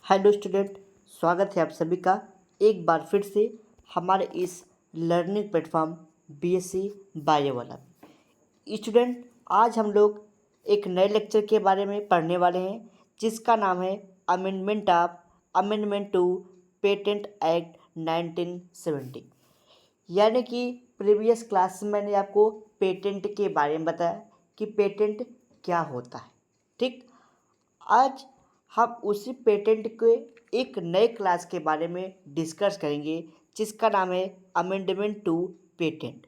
Hello student, स्वागत है आप सभी का एक बार फिर से हमारे इस लर्निंग प्लेटफॉर्म बीएससी बायो वाला। स्टूडेंट, आज हम लोग एक नए लेक्चर के बारे में पढ़ने वाले हैं जिसका नाम है अमेंडमेंट टू पेटेंट एक्ट 1970। यानी कि प्रीवियस क्लास में मैंने आपको पेटेंट के बारे में बताया कि पेटेंट क्या होता है। ठीक, आज हम उसी पेटेंट के एक नए क्लास के बारे में डिस्कस करेंगे जिसका नाम है अमेंडमेंट टू पेटेंट।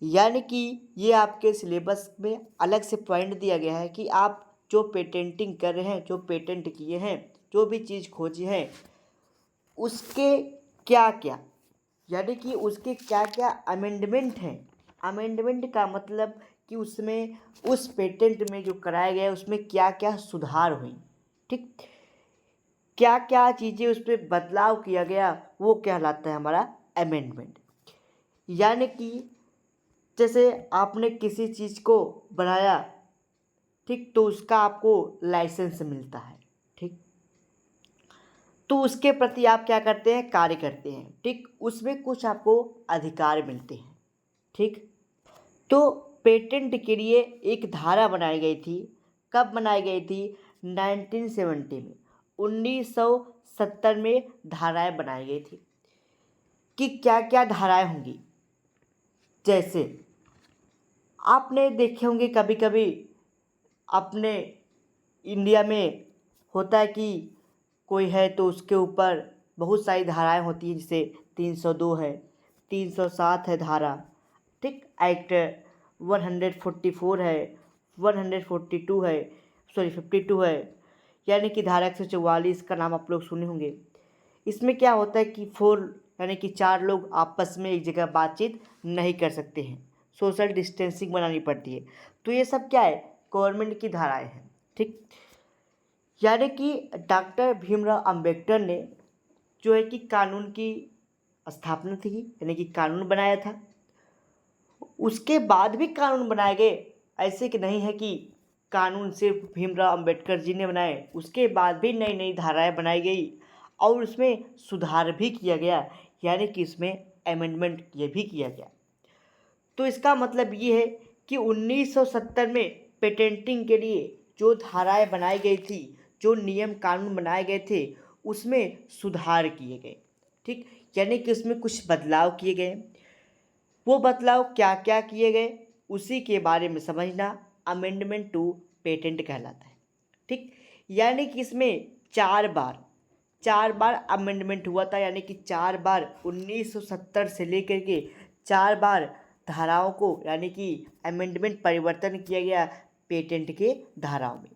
यानी कि ये आपके सिलेबस में अलग से पॉइंट दिया गया है कि आप जो पेटेंटिंग कर रहे हैं, जो पेटेंट किए हैं, जो भी चीज़ खोजी है उसके क्या क्या, यानी कि उसके क्या क्या अमेंडमेंट हैं। अमेंडमेंट का मतलब कि उसमें उस पेटेंट में जो कराया गया है उसमें क्या क्या सुधार हुई। ठीक, क्या क्या चीज़ें उस पर बदलाव किया गया वो कहलाता है हमारा अमेंडमेंट। यानी कि जैसे आपने किसी चीज़ को बनाया, ठीक, तो उसका आपको लाइसेंस मिलता है। ठीक, तो उसके प्रति आप क्या करते हैं, कार्य करते हैं। ठीक, उसमें कुछ आपको अधिकार मिलते हैं। ठीक, तो पेटेंट के लिए एक धारा बनाई गई थी। कब बनाई गई थी? 1970 में, 1970 में धाराएं बनाई गई थी कि क्या क्या धाराएं होंगी। जैसे आपने देखे होंगे कभी कभी अपने इंडिया में होता है कि कोई है तो उसके ऊपर बहुत सारी धाराएं होती हैं, जैसे 302 है, 307 है धारा। ठीक, एक्ट 144 है, 142 है, सॉरी 52 है। यानी कि धारा 144 का नाम आप लोग सुने होंगे। इसमें क्या होता है कि यानी कि चार लोग आपस में एक जगह बातचीत नहीं कर सकते हैं, सोशल डिस्टेंसिंग बनानी पड़ती है। तो ये सब क्या है, गवर्नमेंट की धाराएं हैं। ठीक, यानी कि डॉक्टर भीमराव अंबेडकर ने जो है कि कानून की स्थापना थी, यानी कि कानून बनाया था। उसके बाद भी कानून बनाए गए, ऐसे कि नहीं है कि कानून सिर्फ भीमराव अंबेडकर जी ने बनाए, उसके बाद भी नई नई धाराएं बनाई गई और उसमें सुधार भी किया गया, यानी कि इसमें अमेंडमेंट ये भी किया गया। तो इसका मतलब ये है कि 1970 में पेटेंटिंग के लिए जो धाराएं बनाई गई थी, जो नियम कानून बनाए गए थे, उसमें सुधार किए गए। ठीक, यानी कि उसमें कुछ बदलाव किए गए। वो बदलाव क्या क्या किए गए उसी के बारे में समझना अमेंडमेंट टू पेटेंट कहलाता है। ठीक, यानी कि इसमें चार बार अमेंडमेंट हुआ था, यानी कि चार बार 1970 से लेकर के चार बार धाराओं को यानी कि अमेंडमेंट परिवर्तन किया गया पेटेंट के धाराओं में।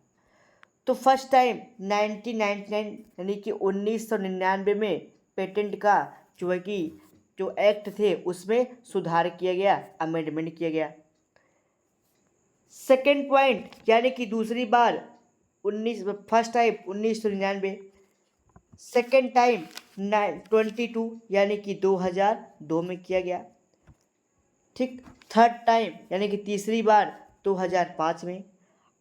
तो फर्स्ट टाइम 1999 यानी कि 1999 में पेटेंट का जो है कि जो एक्ट थे उसमें सुधार किया गया, अमेंडमेंट किया गया। सेकेंड पॉइंट, यानी कि दूसरी बार फर्स्ट टाइम 1999, सेकेंड टाइम 22 यानी कि 2002 में किया गया। ठीक, थर्ड टाइम यानी कि तीसरी बार 2005 में,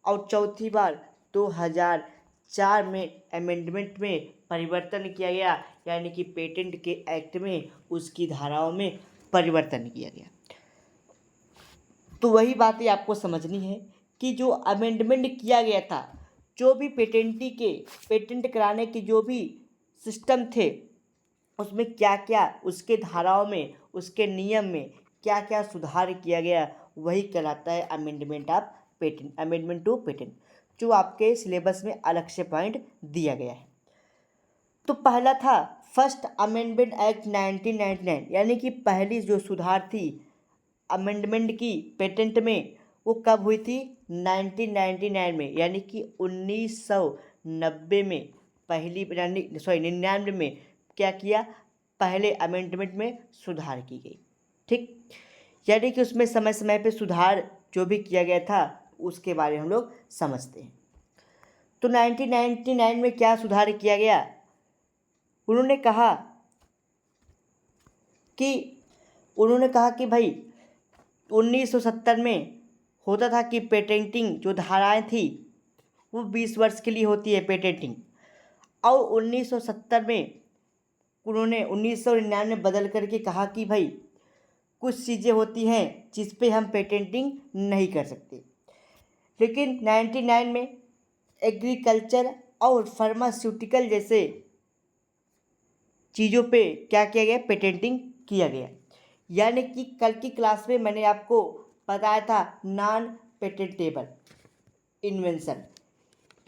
और चौथी बार 2004 में अमेंडमेंट में परिवर्तन किया गया, यानी कि पेटेंट के एक्ट में उसकी धाराओं में परिवर्तन किया गया। तो वही बातें आपको समझनी है कि जो अमेंडमेंट किया गया था, जो भी पेटेंट कराने के जो भी सिस्टम थे उसमें क्या क्या, उसके धाराओं में, उसके नियम में क्या क्या सुधार किया गया, वही कहलाता है अमेंडमेंट टू पेटेंट, जो आपके सिलेबस में अलग से पॉइंट दिया गया है। तो पहला था फर्स्ट अमेंडमेंट एक्ट 1999, यानी कि पहली जो सुधार थी अमेंडमेंट की पेटेंट में, वो कब हुई थी? 1999 में, यानी कि 1990 में पहली, यानी 99 में क्या किया, पहले अमेंडमेंट में सुधार की गई। ठीक, यानी कि उसमें समय समय पे सुधार जो भी किया गया था उसके बारे में हम लोग समझते हैं। तो 1999 में क्या सुधार किया गया? उन्होंने कहा कि भाई 1970 में होता था कि पेटेंटिंग जो धाराएं थी वो 20 वर्ष के लिए होती है पेटेंटिंग। और 1970 में उन्होंने 1999 में बदल करके कहा कि भाई कुछ चीज़ें होती हैं जिस पे हम पेटेंटिंग नहीं कर सकते। लेकिन 99 में एग्रीकल्चर और फार्मास्यूटिकल जैसे चीज़ों पे क्या किया गया, पेटेंटिंग किया गया। यानी कि कल की क्लास में मैंने आपको बताया था नॉन पेटेंटेबल इन्वेंशन,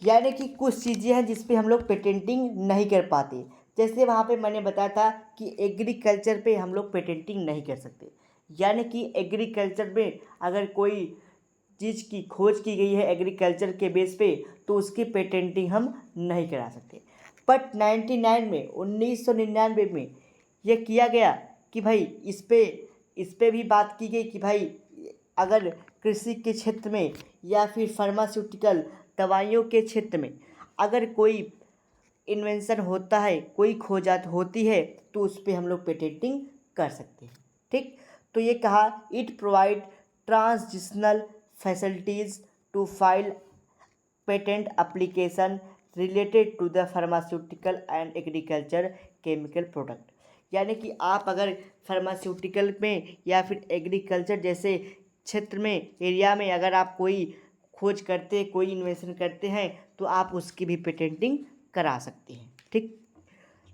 यानी कि कुछ चीज़ें हैं जिस पे हम लोग पेटेंटिंग नहीं कर पाते। जैसे वहाँ पे मैंने बताया था कि एग्रीकल्चर पे हम लोग पेटेंटिंग नहीं कर सकते, यानी कि एग्रीकल्चर में अगर कोई चीज़ की खोज की गई है एग्रीकल्चर के बेस पे तो उसकी पेटेंटिंग हम नहीं करा सकते। बट 1999 में ये किया गया कि भाई इस पे भी बात की गई कि भाई अगर कृषि के क्षेत्र में या फिर फार्मास्यूटिकल दवाइयों के क्षेत्र में अगर कोई इन्वेंशन होता है, कोई खोजात होती है, तो उस पर हम लोग पेटेंटिंग कर सकते हैं। ठीक, तो ये कहा it provide transitional facilities to file patent application related to the pharmaceutical and agriculture chemical product. यानी कि आप अगर फार्मास्यूटिकल में या फिर एग्रीकल्चर जैसे क्षेत्र में एरिया में अगर आप कोई खोज करते, कोई इन्वेंशन करते हैं, तो आप उसकी भी पेटेंटिंग करा सकते हैं। ठीक,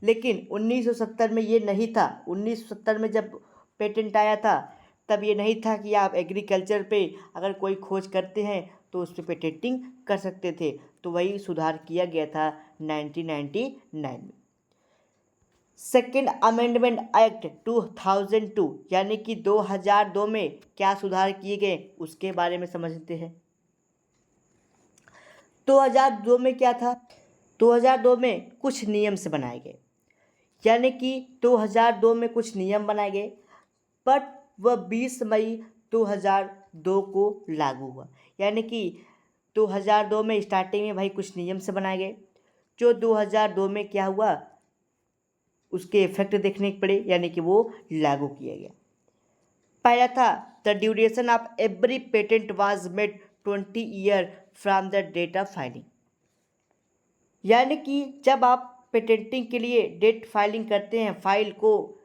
लेकिन 1970 में ये नहीं था। 1970 में जब पेटेंट आया था तब ये नहीं था कि आप एग्रीकल्चर पे अगर कोई खोज करते हैं तो उस पर पेटेंटिंग कर सकते थे। तो वही सुधार किया गया था 1999 में। सेकेंड अमेंडमेंट एक्ट 2002 यानी कि 2002 में क्या सुधार किए गए उसके बारे में समझते हैं। 2002 में क्या था, 2002 में कुछ नियम से बनाए गए, यानी कि 2002 में कुछ नियम बनाए गए, बट वह 20 मई 2002 को लागू हुआ। यानी कि 2002 में स्टार्टिंग में भाई कुछ नियम से बनाए गए, जो 2002 में क्या हुआ उसके इफेक्ट देखने को पड़े, यानी कि वो लागू किया गया। पहला था the duration of every patent was made 20 year from the date of filing. यानी कि जब आप पेटेंटिंग के लिए डेट फाइलिंग करते हैं, फाइल को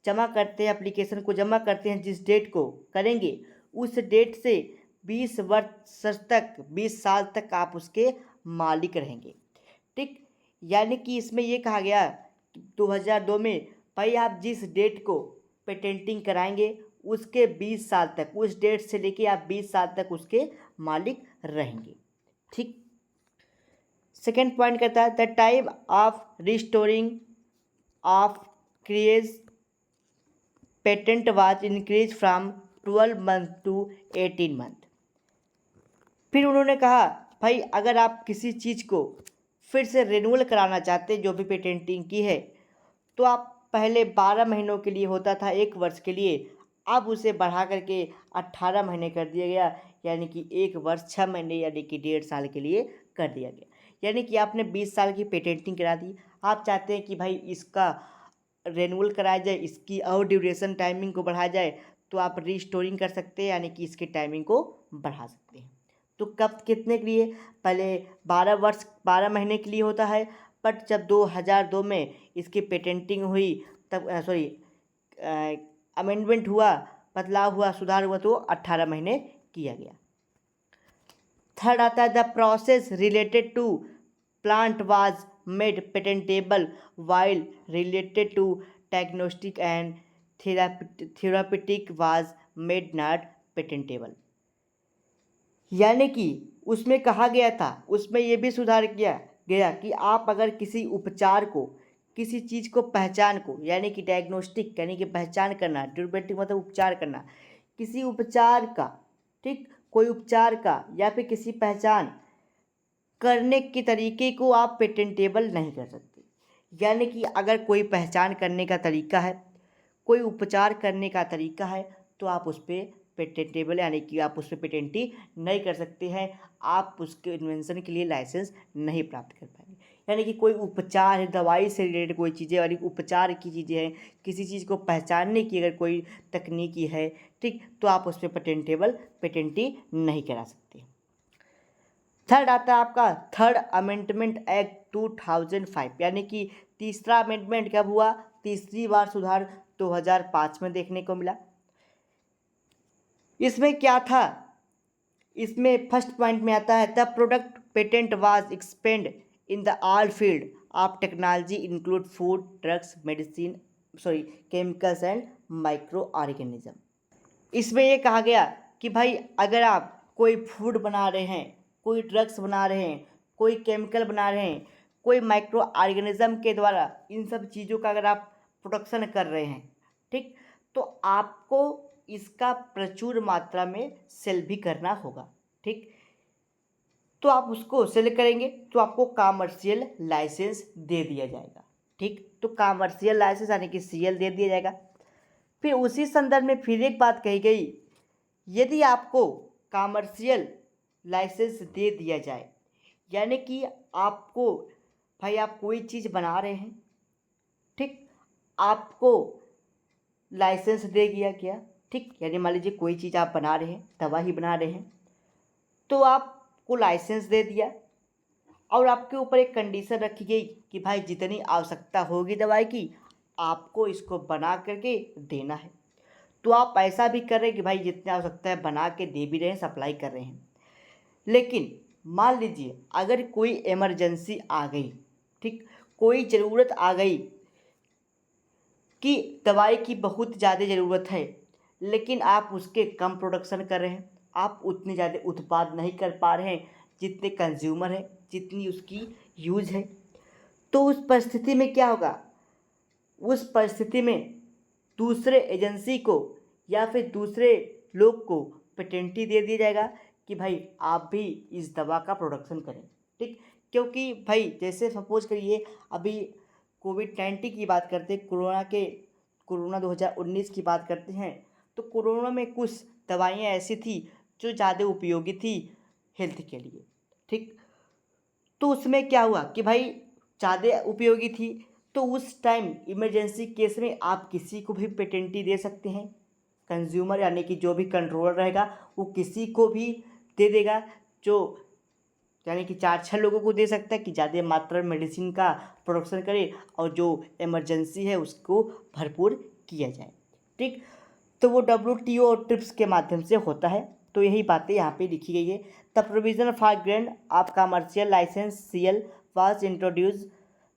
जमा करते हैं, एप्लीकेशन को जमा करते हैं, जिस डेट को करेंगे उस डेट से 20 वर्ष तक, 20 साल तक आप उसके मालिक रहेंगे। ठीक, यानी कि इसमें ये कहा गया 2002 में भाई आप जिस डेट को पेटेंटिंग कराएंगे उसके 20 साल तक, उस डेट से लेके आप 20 साल तक उसके मालिक रहेंगे। ठीक, सेकेंड पॉइंट कहता है the time of restoring of crease patent was increase from 12 month to 18 month. फिर उन्होंने कहा भाई अगर आप किसी चीज़ को फिर से रिन्यूअल कराना चाहते हैं, जो भी पेटेंटिंग की है, तो आप पहले 12 महीनों के लिए होता था, 1 वर्ष के लिए, अब उसे बढ़ा करके 18 महीने कर दिया गया, यानी कि 1 वर्ष 6 महीने यानी कि 1.5 साल के लिए कर दिया गया। यानी कि आपने 20 साल की पेटेंटिंग करा दी, आप चाहते हैं कि भाई इसका रेन्यूअल कराया जाए, इसकी और ड्यूरेशन टाइमिंग को बढ़ाया जाए, तो आप रीस्टोरिंग कर सकते हैं, यानी कि इसके टाइमिंग को बढ़ा सकते हैं। तो कब कितने के लिए, पहले 12 महीने के लिए होता है, बट जब 2002 में इसकी पेटेंटिंग हुई तब अमेंडमेंट हुआ, बदलाव हुआ, सुधार हुआ, तो 18 महीने किया गया। थर्ड आता है the process related to plant was made patentable while related to diagnostic and therapeutic was made not patentable. यानी कि उसमें कहा गया था, उसमें ये भी सुधार किया गया कि आप अगर किसी उपचार को, किसी चीज़ को, पहचान को, यानी कि डायग्नोस्टिक यानी कि पहचान करना, ड्यूरेबिलिटी मतलब उपचार करना, किसी उपचार का, ठीक, कोई उपचार का या फिर किसी पहचान करने के तरीके को आप पेटेंटेबल नहीं कर सकते। यानी कि अगर कोई पहचान करने का तरीका है, कोई उपचार करने का तरीका है, तो आप उस पर पेटेंटेबल यानी कि आप उस पर पेटेंटी नहीं कर सकते हैं, आप उसके इन्वेंशन के लिए लाइसेंस नहीं प्राप्त कर पाएंगे। यानी कि कोई उपचार है, दवाई से रिलेटेड कोई चीज़ें और उपचार की चीज़ें हैं, किसी चीज़ को पहचानने की अगर कोई तकनीकी है, ठीक, तो आप उस पर पेटेंटी नहीं करा सकते। थर्ड आता है आपका थर्ड अमेंडमेंट एक्ट 2005, यानी कि तीसरा अमेंडमेंट कब हुआ, तीसरी बार सुधार 2005 में देखने को मिला। इसमें क्या था, इसमें फर्स्ट पॉइंट में आता है the product patent was expand in the all field of technology include food, drugs, medicine, chemicals and micro organism. इसमें ये कहा गया कि भाई अगर आप कोई फूड बना रहे हैं, कोई ड्रग्स बना रहे हैं, कोई केमिकल बना रहे हैं, कोई माइक्रो ऑर्गेनिज्म के द्वारा इन सब चीज़ों का अगर आप प्रोडक्शन कर रहे हैं, ठीक, तो आपको इसका प्रचुर मात्रा में सेल भी करना होगा, ठीक। तो आप उसको सेल करेंगे तो आपको कमर्शियल लाइसेंस दे दिया जाएगा, ठीक। तो कमर्शियल लाइसेंस यानी कि CL दे दिया जाएगा। फिर उसी संदर्भ में फिर एक बात कही गई, यदि आपको कमर्शियल लाइसेंस दे दिया जाए, यानी कि आपको भाई आप कोई चीज़ बना रहे हैं, ठीक, आपको लाइसेंस दे दिया गया, ठीक, यानी मान लीजिए कोई चीज़ आप बना रहे हैं, दवा ही बना रहे हैं, तो आपको लाइसेंस दे दिया और आपके ऊपर एक कंडीशन रखी गई कि भाई जितनी आवश्यकता होगी दवाई की आपको इसको बना करके देना है। तो आप ऐसा भी कर रहे हैं कि भाई जितनी आवश्यकता है बना के दे भी रहे हैं, सप्लाई कर रहे हैं। लेकिन मान लीजिए अगर कोई इमरजेंसी आ गई, ठीक, कोई ज़रूरत आ गई कि दवाई की बहुत ज़्यादा ज़रूरत है, लेकिन आप उसके कम प्रोडक्शन कर रहे हैं, आप उतने ज़्यादा उत्पाद नहीं कर पा रहे हैं जितने कंज्यूमर है, जितनी उसकी यूज है, तो उस परिस्थिति में क्या होगा, उस परिस्थिति में दूसरे एजेंसी को या फिर दूसरे लोग को पेटेंटी दे दिया जाएगा कि भाई आप भी इस दवा का प्रोडक्शन करें, ठीक। क्योंकि भाई जैसे सपोज करिए अभी कोविड-19 की बात करते हैं, कोरोना 2019 की बात करते हैं, तो कोरोना में कुछ दवाइयाँ ऐसी थी जो ज़्यादा उपयोगी थी हेल्थ के लिए, ठीक। तो उसमें क्या हुआ कि भाई ज़्यादा उपयोगी थी, तो उस टाइम इमरजेंसी केस में आप किसी को भी पेटेंटी दे सकते हैं। कंज्यूमर यानी कि जो भी कंट्रोलर रहेगा वो किसी को भी दे देगा, जो यानी कि 4-6 लोगों को दे सकता है कि ज़्यादा मात्रा में मेडिसिन का प्रोडक्शन करे और जो इमरजेंसी है उसको भरपूर किया जाए, ठीक। तो वो WTO और ट्रिप्स के माध्यम से होता है। तो यही बातें यहाँ पे लिखी गई है। The provision for grant of commercial licence CL was introduce.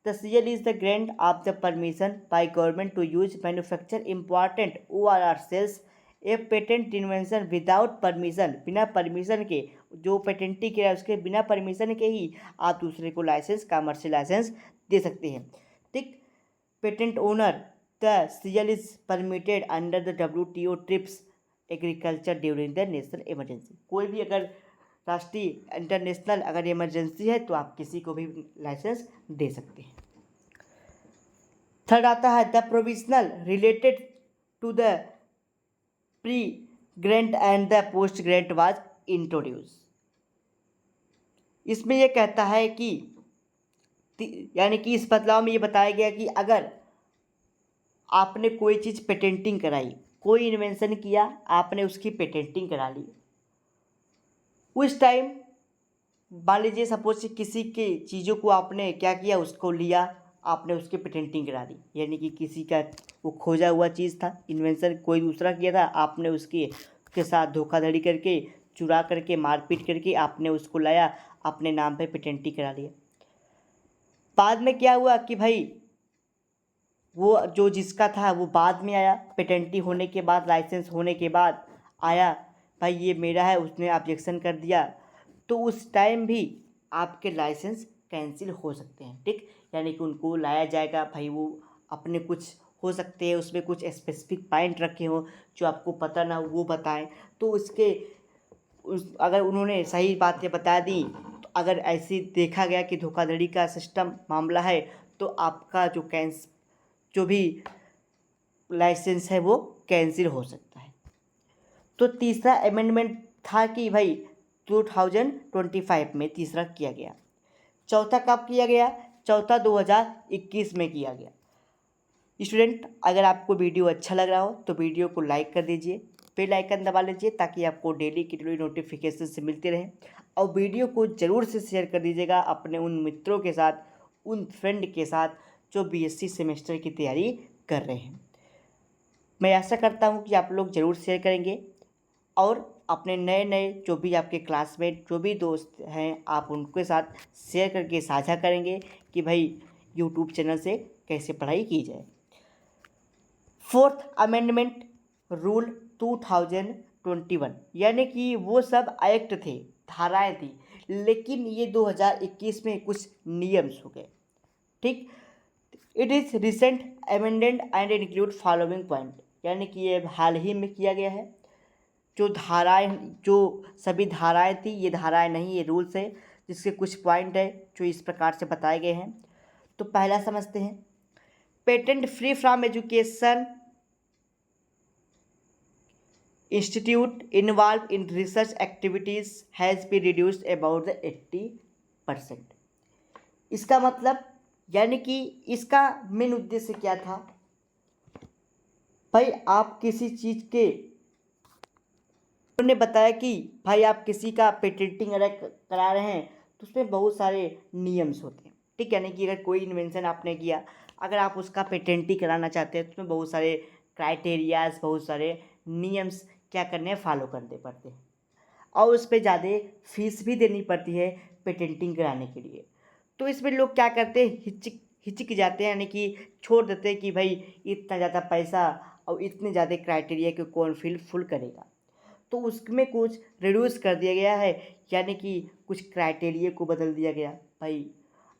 The CL is the grant of the permission by government to use manufacture important ORR sells a patent invention without permission. बिना permission के जो पेटेंटी किया है उसके बिना permission के ही आप दूसरे को लाइसेंस, कमर्शियल लाइसेंस दे सकते हैं, ठीक। Patent owner the CL is permitted under the WTO trips agriculture during the national emergency. कोई भी अगर राष्ट्रीय इंटरनेशनल अगर इमरजेंसी है तो आप किसी को भी लाइसेंस दे सकते हैं। थर्ड आता है the provisional related to the pre grant and the post grant was introduce. इसमें यह कहता है कि यानी कि इस बदलाव में ये बताया गया कि अगर आपने कोई चीज़ पेटेंटिंग कराई, कोई इन्वेंशन किया, आपने उसकी पेटेंटिंग करा ली, उस टाइम मान लीजिए सपोज किसी के चीज़ों को आपने क्या किया, उसको लिया, आपने उसकी पेटेंटिंग करा दी, यानी कि किसी का वो खोजा हुआ चीज़ था, इन्वेंशन कोई दूसरा किया था, आपने उसके साथ धोखाधड़ी करके, चुरा करके, मारपीट करके आपने उसको लाया, अपने नाम पे पेटेंटिंग करा लिया। बाद में क्या हुआ कि भाई वो जो जिसका था वो बाद में आया, पेटेंटी होने के बाद, लाइसेंस होने के बाद आया, भाई ये मेरा है, उसने ऑब्जेक्शन कर दिया, तो उस टाइम भी आपके लाइसेंस कैंसिल हो सकते हैं, ठीक। यानी कि उनको लाया जाएगा, भाई वो अपने कुछ हो सकते हैं उसमें कुछ स्पेसिफिक पॉइंट रखे हों जो आपको पता ना हो वो बताएं, तो अगर उन्होंने सही बातें बता दी, तो अगर ऐसी देखा गया कि धोखाधड़ी का सिस्टम मामला है, तो आपका जो भी लाइसेंस है वो कैंसिल हो सकता है। तो तीसरा अमेंडमेंट था कि भाई 2025 में तीसरा किया गया। चौथा कब किया गया? चौथा 2021 में किया गया। स्टूडेंट, अगर आपको वीडियो अच्छा लग रहा हो तो वीडियो को लाइक कर दीजिए, बेल आइकन दबा लीजिए ताकि आपको डेली की डेली नोटिफिकेशन से मिलते रहें, और वीडियो को ज़रूर से शेयर कर दीजिएगा अपने उन मित्रों के साथ, उन फ्रेंड के साथ जो बीएससी सेमेस्टर की तैयारी कर रहे हैं। मैं आशा करता हूँ कि आप लोग ज़रूर शेयर करेंगे और अपने नए नए जो भी आपके क्लासमेट जो भी दोस्त हैं आप उनके साथ शेयर करके साझा करेंगे कि भाई यूट्यूब चैनल से कैसे पढ़ाई की जाए। फोर्थ अमेंडमेंट रूल 2021 यानी कि वो सब एक्ट थे, धाराएं थी, लेकिन ये 2021 में कुछ नियम्स हो गए। ठीक, it is recent amended and include following point यानी कि ये हाल ही में किया गया है। जो धाराएं, जो सभी धाराएं थी, ये धाराएं नहीं, ये रूल्स है जिसके कुछ पॉइंट है जो इस प्रकार से बताए गए हैं। तो पहला समझते हैं, patent free from education institute involve in research activities has be reduced about the 80%। इसका मतलब यानी कि इसका मेन उद्देश्य क्या था, भाई आप किसी चीज़ के उन्होंने बताया कि भाई आप किसी का पेटेंटिंग अगर करा रहे हैं तो उसमें बहुत सारे नियम्स होते हैं। ठीक, यानी कि अगर कोई इन्वेंशन आपने किया, अगर आप उसका पेटेंटिंग कराना चाहते हैं तो उसमें बहुत सारे क्राइटेरियाज, बहुत सारे नियम्स क्या करने हैं, फॉलो करने पड़ते हैं और उस पर ज़्यादा फीस भी देनी पड़ती है पेटेंटिंग कराने के लिए। तो इसमें लोग क्या करते हैं, हिचक जाते हैं, यानी कि छोड़ देते हैं कि भाई इतना ज़्यादा पैसा और इतने ज़्यादा क्राइटेरिया को कौन फुल करेगा। तो उसमें कुछ रिड्यूस कर दिया गया है, यानी कि कुछ क्राइटेरिया को बदल दिया गया। भाई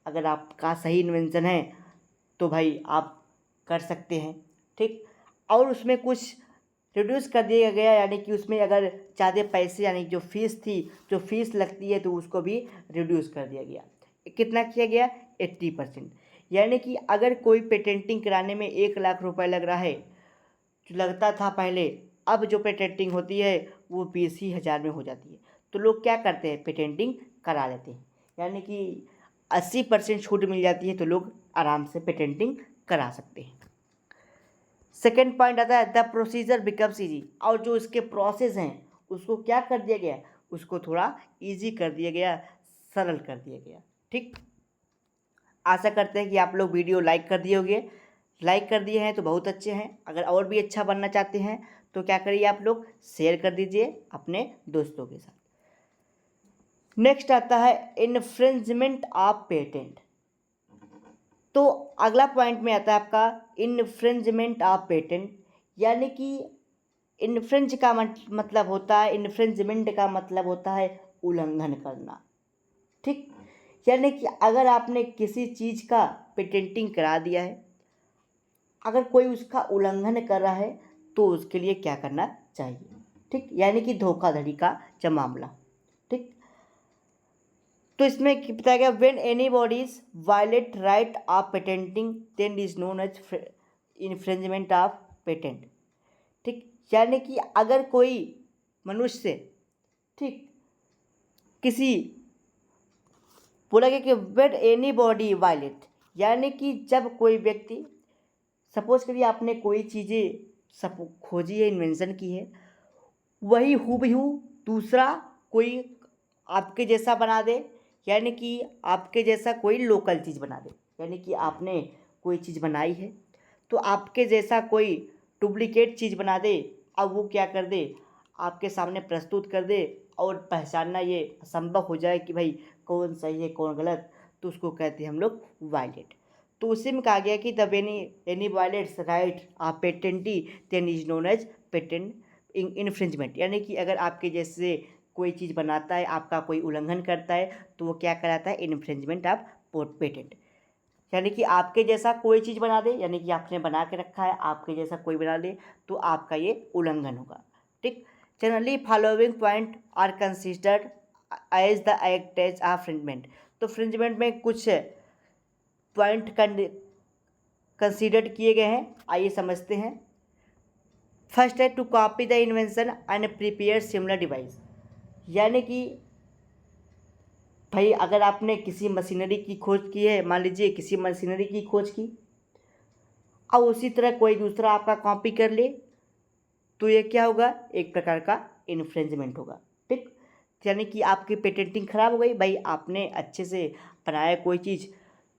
अगर आपका सही इन्वेंशन है तो भाई आप कर सकते हैं। ठीक, और उसमें कुछ रिड्यूस कर दिया गया, यानी कि उसमें अगर ज़्यादा पैसे यानी जो फीस थी, जो फीस लगती है, तो उसको भी रिड्यूस कर दिया गया। कितना किया गया, 80%। यानी कि अगर कोई पेटेंटिंग कराने में 1 लाख रुपए लग रहा है, जो लगता था पहले, अब जो पेटेंटिंग होती है वो 20,000 में हो जाती है। तो लोग क्या करते हैं, पेटेंटिंग करा लेते हैं, यानी कि 80% छूट मिल जाती है तो लोग आराम से पेटेंटिंग करा सकते हैं। सेकेंड पॉइंट आता है, द प्रोसीजर बिकम्स ईजी, और जो इसके प्रोसेस हैं उसको क्या कर दिया गया, उसको थोड़ा ईजी कर दिया गया, सरल कर दिया गया। ठीक, आशा करते हैं कि आप लोग वीडियो लाइक कर दिए होंगे। लाइक कर दिए हैं तो बहुत अच्छे हैं, अगर और भी अच्छा बनना चाहते हैं तो क्या करिए, आप लोग शेयर कर दीजिए अपने दोस्तों के साथ। नेक्स्ट आता है इन्फ्रिंजमेंट ऑफ पेटेंट। तो अगला पॉइंट में आता है आपका इन्फ्रिंजमेंट ऑफ पेटेंट, यानी कि इन्फ्रिंज का मतलब होता है, इन्फ्रिंजमेंट का मतलब होता है उल्लंघन करना। ठीक, यानी कि अगर आपने किसी चीज़ का पेटेंटिंग करा दिया है, अगर कोई उसका उल्लंघन कर रहा है तो उसके लिए क्या करना चाहिए। ठीक, यानी कि धोखाधड़ी का जब मामला। ठीक, तो इसमें बताया गया, when any bodies violate right of patenting then is known as infringement of patent. ठीक, यानी कि अगर कोई मनुष्य, ठीक, किसी बोला गया कि व्हेन एनी बॉडी वायलेट, यानी कि जब कोई व्यक्ति, सपोज करिए आपने कोई चीज़ें सब खोजी है, इन्वेंशन की है, वही हूबहू दूसरा कोई आपके जैसा बना दे, यानी कि आपके जैसा कोई लोकल चीज़ बना दे, यानी कि आपने कोई चीज़ बनाई है तो आपके जैसा कोई डुप्लीकेट चीज़ बना दे, अब वो क्या कर दे, आपके सामने प्रस्तुत कर दे और पहचानना ये असंभव हो जाए कि भाई कौन सही है कौन गलत, तो उसको कहते हैं हम लोग वायलेट। तो उसी में कहा गया कि the any violates right of patentee then is known as patent infringement, यानी कि अगर आपके जैसे कोई चीज़ बनाता है, आपका कोई उल्लंघन करता है तो वो क्या कराता है, इन्फ्रिंजमेंट ऑफ पेटेंट। यानी कि आपके जैसा कोई चीज़ बना दे, यानी कि आपने बना के रखा है, आपके जैसा कोई बना दे तो आपका ये उल्लंघन होगा। ठीक, generally following point are considered as the act as of infringement. तो फ्रिंजमेंट में कुछ पॉइंट कंसिडर्ड किए गए हैं, आइए समझते हैं। फर्स्ट है to copy the invention and prepare similar device, यानी कि भाई अगर आपने किसी मशीनरी की खोज की है, मान लीजिए किसी मशीनरी की खोज की और उसी तरह कोई दूसरा आपका कॉपी कर ले तो ये क्या होगा, एक प्रकार का इन्फ्रिंजमेंट होगा। ठीक, यानी कि आपकी पेटेंटिंग खराब हो गई, भाई आपने अच्छे से बनाया कोई चीज़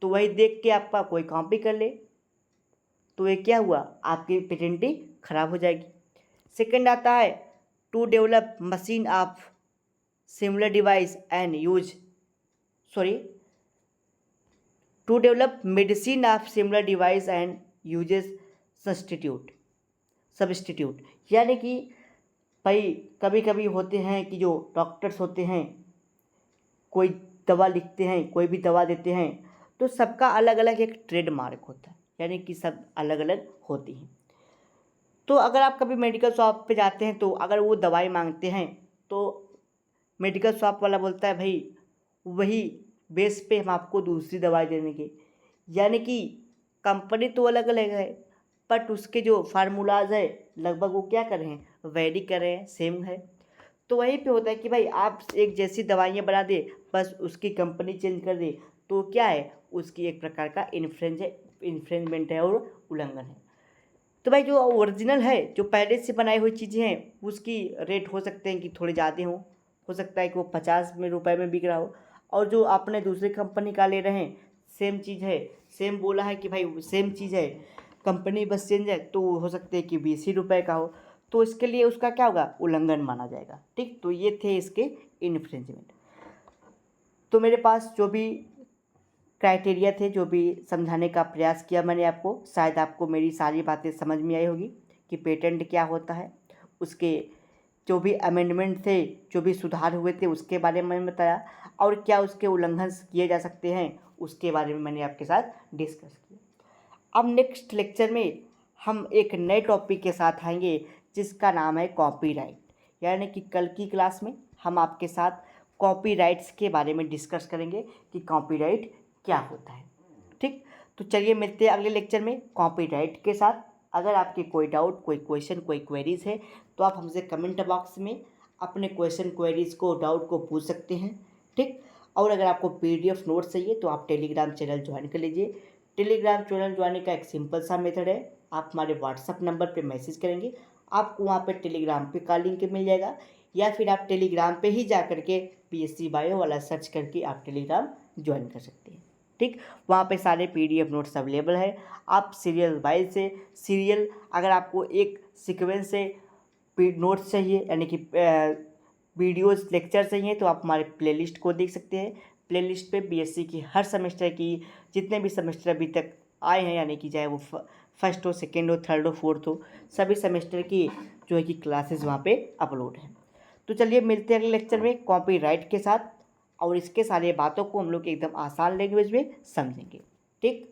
तो वही देख के आपका कोई कॉपी कर ले तो ये क्या हुआ, आपकी पेटेंटिंग खराब हो जाएगी। सेकंड आता है to develop machine of similar device and use to develop medicine of similar device and uses substitute यानी कि भाई कभी कभी होते हैं कि जो डॉक्टर्स होते हैं कोई दवा लिखते हैं, कोई भी दवा देते हैं, तो सबका अलग अलग एक ट्रेडमार्क होता है, यानी कि सब अलग अलग होती हैं। तो अगर आप कभी मेडिकल शॉप पे जाते हैं तो अगर वो दवाई मांगते हैं तो मेडिकल शॉप वाला बोलता है भाई वही बेस पे हम आपको दूसरी दवाई देंगे, यानी कि कंपनी तो अलग अलग है बट उसके जो फार्मूलाज है लगभग वो क्या कर रहे हैं, वेरी कर रहे हैं, सेम है। तो वहीं पे होता है कि भाई आप एक जैसी दवाइयाँ बना दे, बस उसकी कंपनी चेंज कर दे, तो क्या है, उसकी एक प्रकार का इन्फ्रिंजमेंट है और उल्लंघन है। तो भाई जो ओरिजिनल है, जो पहले से बनाई हुई चीज़ें हैं, उसकी रेट हो सकते हैं कि थोड़े ज़्यादा हो सकता है कि वो 50 रुपए में बिक रहा हो, और जो आपने दूसरी कंपनी का ले रहे हैं सेम चीज़ है, सेम बोला है कि भाई सेम चीज़ है, कंपनी बस चेंज है, तो हो सकते हैं कि 20 ही रुपये का हो, तो इसके लिए उसका क्या होगा, उल्लंघन माना जाएगा। ठीक, तो ये थे इसके इन्फ्रिंजमेंट। तो मेरे पास जो भी क्राइटेरिया थे, जो भी समझाने का प्रयास किया मैंने आपको, शायद आपको मेरी सारी बातें समझ में आई होगी कि पेटेंट क्या होता है, उसके जो भी अमेंडमेंट थे, जो भी सुधार हुए थे उसके बारे में मैंने बताया, और क्या उसके उल्लंघन किए जा सकते हैं उसके बारे में मैंने आपके साथ डिस्कस किया। अब नेक्स्ट लेक्चर में हम एक नए टॉपिक के साथ आएंगे जिसका नाम है कॉपीराइट, यानी कि कल की क्लास में हम आपके साथ कॉपीराइट्स के बारे में डिस्कस करेंगे कि कॉपीराइट क्या होता है। ठीक, तो चलिए मिलते हैं अगले लेक्चर में कॉपीराइट के साथ। अगर आपके कोई डाउट, कोई क्वेश्चन, कोई क्वेरीज है तो आप हमसे कमेंट बॉक्स में अपने क्वेश्चन, क्वेरीज को, डाउट को पूछ सकते हैं। ठीक, और अगर आपको PDF नोट्स चाहिए तो आप टेलीग्राम चैनल ज्वाइन कर लीजिए। टेलीग्राम चैनल ज्वाइन का एक सिंपल सा मेथड है, आप हमारे व्हाट्सअप नंबर पे मैसेज करेंगे, आपको वहाँ पे टेलीग्राम पे का लिंक मिल जाएगा, या फिर आप टेलीग्राम पे ही जा करके BSc बायो वाला सर्च करके आप टेलीग्राम ज्वाइन कर सकते हैं। ठीक, वहाँ पे सारे PDF नोट्स अवेलेबल है। आप सीरियल वाइज से सीरियल, अगर आपको एक सीक्वेंस से नोट्स चाहिए, यानी कि वीडियोस लेक्चर चाहिए, तो आप हमारे प्लेलिस्ट को देख सकते हैं। प्लेलिस्ट पे BSc की हर सेमेस्टर की जितने भी सेमेस्टर अभी तक आए हैं, यानी कि चाहे वो फर्स्ट हो, सेकेंड हो, थर्ड हो, फोर्थ हो, सभी सेमेस्टर की जो है कि क्लासेस वहाँ पे अपलोड हैं। तो चलिए मिलते हैं अगले लेक्चर में कॉपीराइट के साथ, और इसके सारे बातों को हम लोग एकदम आसान लैंग्वेज में समझेंगे। ठीक।